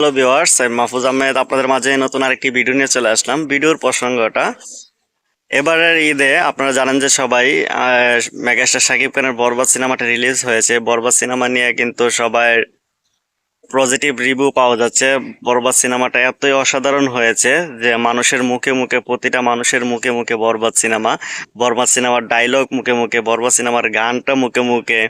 Hello viewers, আমি মাহফুজ আহমেদ আপনাদের মাঝে নতুন আরেকটি ভিডিও নিয়ে চলে আসলাম। ভিডিওর প্রসঙ্গটা এবারের ঈদে আপনারা জানেন যে সবাই মেগাস্টার শাকিব খানের বরবাদ সিনেমাটা রিলিজ হয়েছে। বরবাদ সিনেমা নিয়ে কিন্তু সবাই পজিটিভ রিভিউ পাওয়া যাচ্ছে। বরবাদ সিনেমাটা এতই অসাধারণ হয়েছে যে মানুষের মুখে মুখে, প্রতিটা মানুষের মুখে মুখে বরবাদ সিনেমা, বরবাদ সিনেমার ডায়লগ মুখে মুখে, বরবাদ সিনেমার গানটা মুখে মুখে,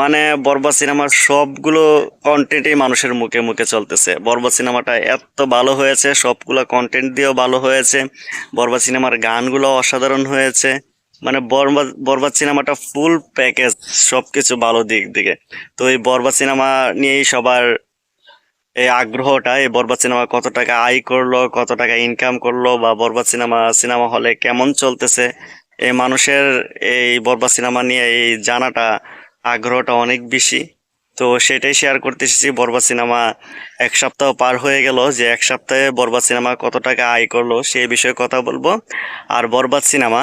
মানে বরবাদ সিনেমার সবগুলো কন্টেন্টই মানুষের মুখে মুখে চলতেছে। বরবাদ সিনেমাটা এত ভালো হয়েছে, সবগুলো কন্টেন্ট দিয়েও ভালো হয়েছে। বরবাদ সিনেমার গানগুলো অসাধারণ হয়েছে। মানে বরবাদ বরবাদ সিনেমাটা ফুল প্যাকেজ, সবকিছু ভালো দিক দিকে। তো এই বরবাদ সিনেমা নিয়েই সবার এই আগ্রহটা, এই বরবাদ সিনেমা কত টাকা আয় করলো, কত টাকা ইনকাম করলো, বা বরবাদ সিনেমা সিনেমা হলে কেমন চলতেছে, এই মানুষের এই বরবাদ সিনেমা নিয়ে এই জানাটা, আগ্রহটা অনেক বেশি। তো সেটাই শেয়ার করতে এসেছি। বরবাদ সিনেমা এক সপ্তাহ পার হয়ে গেল, যে এক সপ্তাহে বরবাদ সিনেমা কত টাকা আয় করলো সেই বিষয়ে কথা বলবো। আর বরবাদ সিনেমা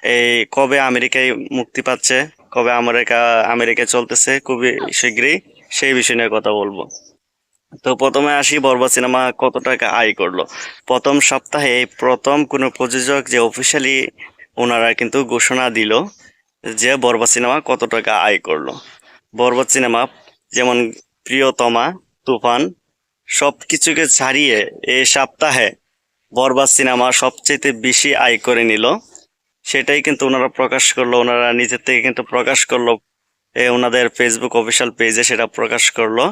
এই কবে আমেরিকায় মুক্তি পাচ্ছে, কবে আমেরিকায় চলতেছে খুবই শীঘ্রই, সেই বিষয় নিয়ে কথা বলবো। তো প্রথমে আসি, বরবাদ সিনেমা কত টাকা আয় করলো। প্রথম সপ্তাহে প্রথম কোনো প্রযোজক যে অফিসিয়ালি ওনারা কিন্তু ঘোষণা দিল যে বরবাদ সিনেমা কত টাকা আয় করলো। বরবাদ সিনেমা যেমন প্রিয়তমা, তুফান সব কিছুকে ছাড়িয়ে এই সপ্তাহে বরবাদ সিনেমা সবচেয়ে বেশি আয় করে নিল। সেটাই কিন্তু ওনারা প্রকাশ করলো, ওনারা নিজের থেকে কিন্তু প্রকাশ করলো, ওনাদের ফেসবুক অফিসিয়াল পেজে সেটা প্রকাশ করলো।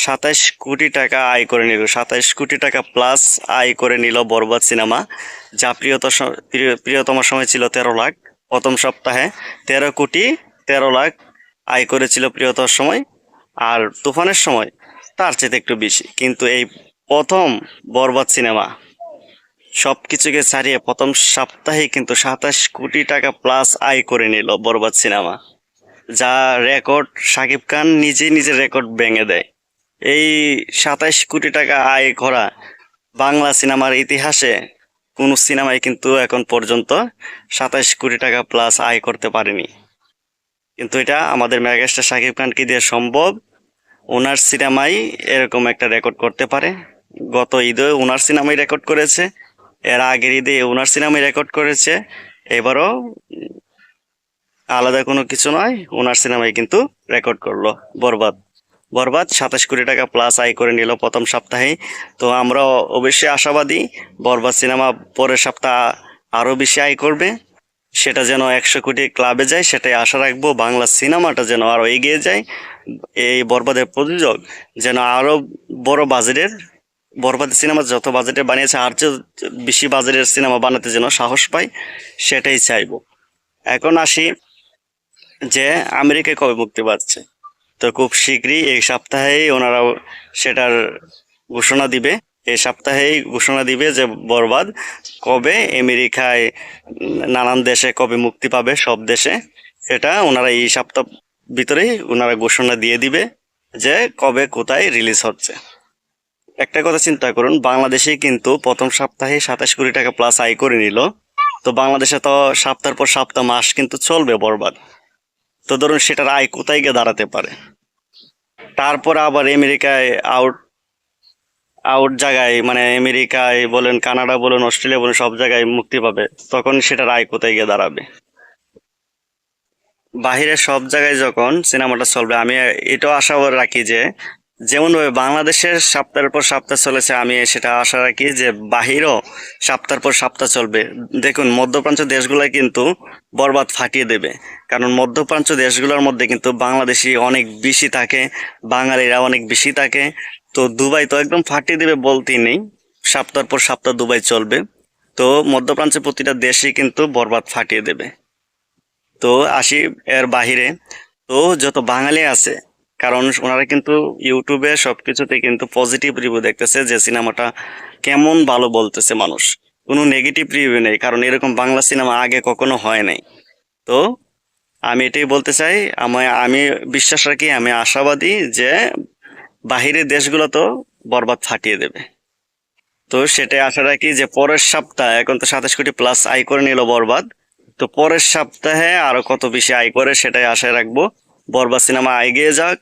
27 কোটি টাকা আয় করে নিল, 27 কোটি টাকা প্লাস আয় করে নিল বরবাদ সিনেমা। যা প্রিয়তম সময় ছিল 13 লাখ, প্রথম সপ্তাহে 13 কোটি 13 লাখ আয় করেছিল প্রিয়তর সময়। আর তুফানের সময় তার চেয়ে একটু বেশি। কিন্তু এই প্রথম বরবাদ সিনেমা সবকিছুকে ছাড়িয়ে প্রথম সপ্তাহে কিন্তু 27 কোটি টাকা প্লাস আয় করে নিল বরবাদ সিনেমা। যা রেকর্ড শাকিব খান নিজে নিজের রেকর্ড ভেঙে দেয়। এই 27 কোটি টাকা আয় করা বাংলা সিনেমার ইতিহাসে কোন সিনেমায় কিন্তু এখন পর্যন্ত 27 কোটি টাকা প্লাস আয় করতে পারেনি। কিন্তু এটা আমাদের মেগাস্টার শাকিব খানকে দিয়ে সম্ভব। ওনার সিনেমাই এরকম একটা রেকর্ড করতে পারে। গত ঈদে ওনার সিনেমাই রেকর্ড করেছে, এর আগের ঈদে ওনার সিনেমাই রেকর্ড করেছে, এবারও আলাদা কোনো কিছু নয়, ওনার সিনেমাই কিন্তু রেকর্ড করলো বরবাদ। বরবাদ 27 কোটি টাকা প্লাস আয় করে নিল প্রথম সপ্তাহে। তো আমরা অবশ্যই আশাবাদী বরবাদ সিনেমা পরের সপ্তাহ আরো বেশি আয় করবে, সেটা যেন 100 কোটি ক্লাবে যায়, সেটাই আশা রাখবো। বাংলা সিনেমাটা যেন আরো এগিয়ে যায়, এই বরবাদের প্রযোজক যেন আরো বড় বাজেটের, বরবাদ সিনেমা যত বাজেটে বানিয়েছে আর চেয়ে বেশি বাজেটের সিনেমা বানাতে যেন সাহস পায়, সেটাই চাইবো। এখন আসি যে আমেরিকায় কবে মুক্তি পাচ্ছে। তো খুব শীঘ্রই এই সপ্তাহেই ওনারা সেটার ঘোষণা দিবে। এই সপ্তাহেই ঘোষণা দিবে যে বরবাদ কবে আমেরিকায়, নানান দেশে কবে মুক্তি পাবে, সব দেশে। এটা ওনারা এই সপ্তাহ ভিতরেই ওনারা ঘোষণা দিয়ে দিবে যে কবে কোথায় রিলিজ হচ্ছে। একটা কথা চিন্তা করুন, বাংলাদেশে কিন্তু প্রথম সপ্তাহে 27 কোটি টাকা প্লাস আয় করে নিল। তো বাংলাদেশে তো সপ্তাহের পর সপ্তাহ, মাস কিন্তু চলবে বরবাদ। তো ধরুন সেটার আয় কোথায় গিয়ে দাঁড়াতে পারে। তারপর আবার আমেরিকায় আউট আউট জায়গায়, মানে আমেরিকায় বলেন, কানাডা বলেন, অস্ট্রেলিয়া বলেন, সব জায়গায় মুক্তি পাবে, তখন সেটার আয় কোথায় গিয়ে দাঁড়াবে। বাহিরে সব জায়গায় যখন সিনেমাটা চলবে, আমি এটাও আশা রাখি যে যেমন ভাবে বাংলাদেশের সপ্তাহের পর সপ্তাহ চলেছে, আমি সেটা আশা রাখি যে বাহিরও সপ্তাহের পর সপ্তাহ চলবে। দেখুন মধ্যপ্রাচ্য দেশগুলোয় কিন্তু বরবাদ ফাটিয়ে দেবে, কারণ মধ্যপ্রাচ্য দেশগুলোর মধ্যে কিন্তু বাংলাদেশি অনেক বেশি থাকে, বাঙালিরা অনেক বেশি থাকে। তো দুবাই তো একদম ফাটিয়ে দেবে বলতেই নেই, সপ্তাহের পর সপ্তাহ দুবাই চলবে। তো মধ্যপ্রাচ্যের প্রতিটা দেশই কিন্তু বরবাদ ফাটিয়ে দেবে। তো আসি এর বাহিরে, তো যত বাঙালি আছে, কারণ ওনারা কিন্তু ইউটিউবে সবকিছুতে কিন্তু পজিটিভ রিভিউ দেখতেছে যে সিনেমাটা কেমন ভালো বলতেছে মানুষ, কোনো নেগেটিভ রিভিউ নেই, কারণ এরকম বাংলা সিনেমা আগে কখনো হয় নাই। তো আমি এটাই বলতে চাই, আমি বিশ্বাস রাখি, আমি আশাবাদী যে বাহিরের দেশগুলো তো বরবাদ ফাটিয়ে দেবে। তো সেটাই আশা রাখি যে পরের সপ্তাহে, এখন তো 27 কোটি প্লাস আয় করে নিল বরবাদ, তো পরের সপ্তাহে আরো কত বেশি আয় করে সেটাই আশা রাখবো। বরবাদ সিনেমা এগিয়ে যাক,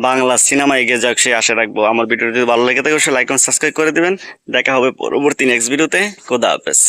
বাংলা সিনেমা এগিয়ে যাক সেই আশা রাখবো। আমার ভিডিও যদি ভালো লেগে থাকে অবশ্যই লাইক এবং সাবস্ক্রাইব করে দিবেন। দেখা হবে পরবর্তী নেক্সট ভিডিওতে। খোদা হাফেজ।